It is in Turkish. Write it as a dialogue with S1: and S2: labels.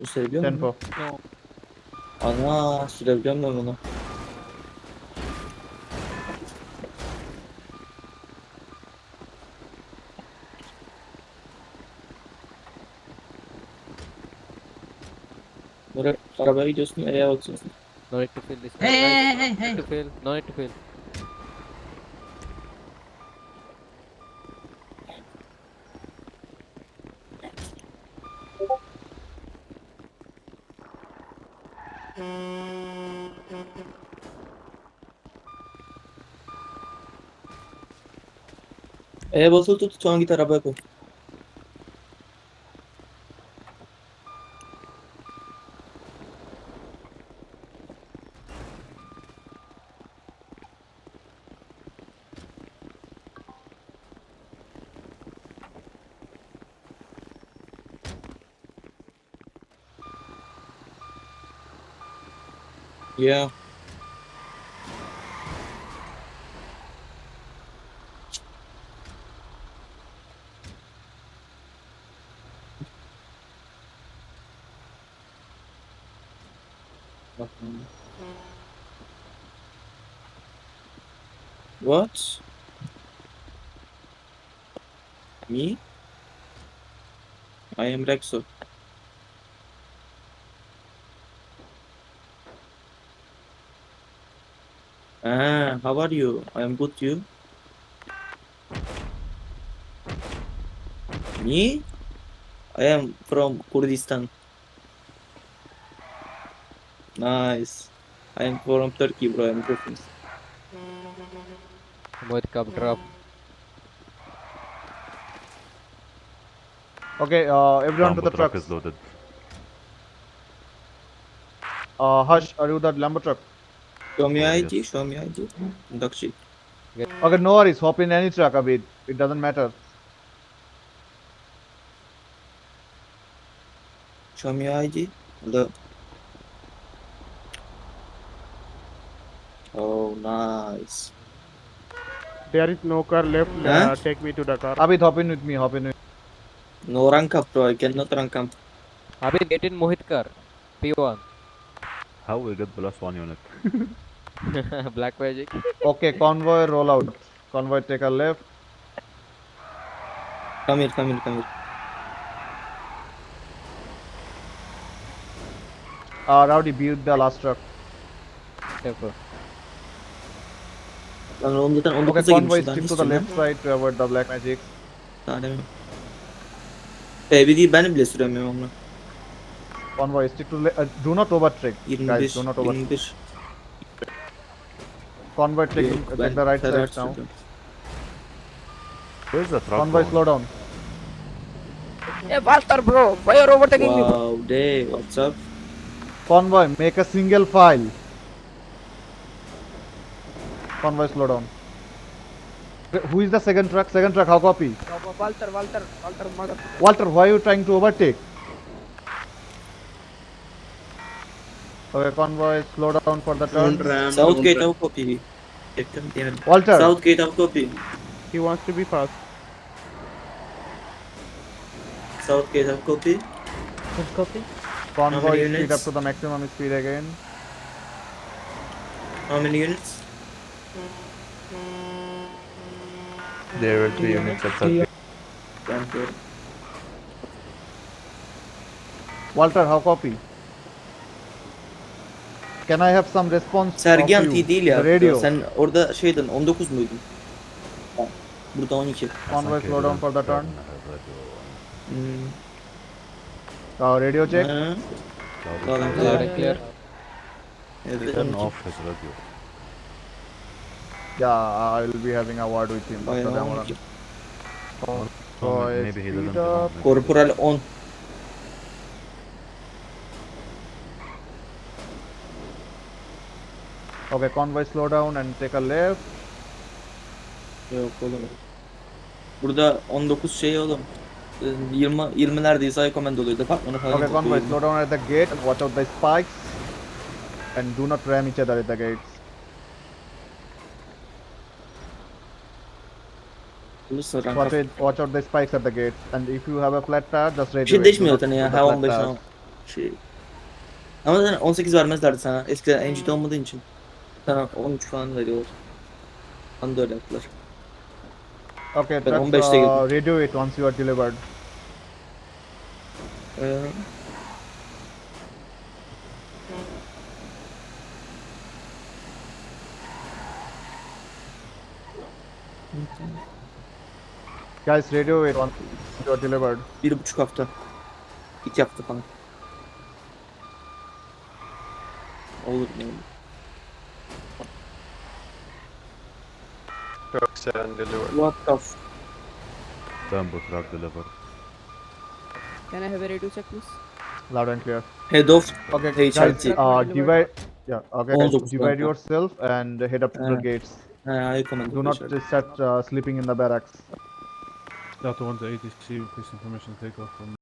S1: Bu sürebiliyor mu?
S2: Tempo.
S3: No.
S1: Ana sürebiliyorum ben bunu. Böyle arabaya gidiyorsun E'ye basıyorsun.
S3: No need to fill this one,
S2: Hey,
S3: guys.
S2: hey, hey,
S3: No
S2: hey,
S3: need
S2: hey.
S3: to fill. No need to fill.
S1: E'ye basılı tut sonra git arabaya koy. Yeah. Bakalım. What? Me? I am Rexo. How are you? I am good, you? Me? I am from Kurdistan. Nice. I am from Turkey, bro. I'm Griffin.
S3: Mohit cup drop.
S2: Okay, everyone to
S4: Lambo
S2: the
S4: truck
S2: trucks.
S4: is loaded.
S2: Hush, are you the Lambo truck?
S1: Show me
S4: Oh,
S1: ID.
S4: yes.
S1: Show me ID. Dakshi.
S2: Okay, no worries. Hop in any truck, Abid. It doesn't matter.
S1: Show me ID. The. Oh, nice.
S5: There is no car left.
S1: Huh?
S5: Take me to the car.
S2: Abid, hop in with me. Hop in with
S1: No rank up, bro. I cannot rank up.
S3: Abid, get in Mohit car. P1.
S4: How we get +1 unit?
S3: Black magic.
S2: Okay, convoy roll out. Convoy take a left.
S1: Come here, come here, come here.
S2: Rowdy, build the last truck.
S3: Tempo.
S1: Lan oğlum zaten
S2: Okay,
S1: 19'a
S2: convoy
S1: girmişiz daha ne
S2: stick to the
S1: istiyorsun
S2: left
S1: lan?
S2: side to avoid the black magic.
S1: Daha demiyorum. Bir değil ben bile süremiyorum onu.
S2: Convoy stick to do not overtake, guys.
S1: 21,
S2: Do not overtake.
S1: 21.
S2: Convoy take
S1: Yok,
S2: take the right
S1: Ferrari
S2: side now.
S1: sürdüm.
S4: Where's the truck
S2: Convoy
S4: going?
S2: slow down.
S3: Hey, Walter, bro. Why you're overtaking me, bro?
S1: Wow, day, what's up?
S2: Convoy, make a single file. Convoy slow down. Who is the second truck? Second truck, how copy?
S5: Walter, mother.
S2: Walter, why are you trying to overtake? Okay, convoy, slow down for the turn.
S1: Southgate how copy? Çektim diyelim.
S2: Walter,
S1: Southgate how copy?
S5: He wants to be fast.
S1: Southgate how copy? How
S2: convoy
S1: many
S2: speed up
S1: units?
S2: to the maximum speed again.
S1: How many units?
S4: There were 3 units at that.
S1: Thank you.
S2: Walter, how copy? Can I have some response
S1: Sergen
S2: of you?
S1: T değil ya.
S2: The radio.
S1: Sen orada şeydin 19 muydun? Ha, burada 12.
S2: Convoy slow down for the turn.
S1: Hmm.
S2: Radio check.
S1: Ha,
S4: Loud
S1: Loud and
S3: Loud and clear.
S1: evet,
S4: Turn
S1: 12.
S4: off his radio.
S2: Yeah, I will be having a word with him.
S1: Bayağı
S2: After that
S1: 12.
S2: one.
S4: Oh,
S2: Convoy
S4: maybe he
S2: speed
S4: doesn't know.
S2: up.
S1: Korporal 10.
S2: Okay, convoy slow down and take a left.
S1: Yok oğlum. Burada 19 şey oğlum. 20 neredeyse high command oluyor. Departmanı falan.
S2: Okay, convoy
S1: koyuyor.
S2: slow down at the gate. Watch out the spikes. And do not ram each other at the gates.
S1: Olursa rank up.
S2: Watch out the spikes at the gates. And if you have a flat tire, just
S1: Bir
S2: rage
S1: şey
S2: away.
S1: değişmiyor
S2: Do
S1: zaten
S2: not
S1: ya.
S2: put the
S1: Ha
S2: flat
S1: 15
S2: tires.
S1: ha. Şey. Ama zaten 18 vermezlerdi sana. Eskiden NG'de olmadığın için. Sana 13 falan veriyorlar. Bana da öyle yaptılar.
S2: Okay,
S1: Ben
S2: trucks,
S1: 15'te girdim.
S2: radio it once you are delivered.
S1: Ee,
S2: Guys, radio it once you are delivered.
S1: 1,5 hafta. 2 hafta falan. Olur mu?
S6: Truck 7 delivered.
S1: What the f...
S4: Turbo truck delivered.
S3: Can I have a radio check, please?
S2: Loud and clear.
S1: Head off.
S2: Okay,
S1: Hey,
S2: guys,
S1: Chelsea.
S2: divide. Yeah, okay, guys,
S1: 19
S2: divide
S1: kanka.
S2: yourself and head up to the gates.
S1: I command.
S2: Do not start sleeping in the barracks.
S7: Delta 1 to ATC, requesting permission to take off from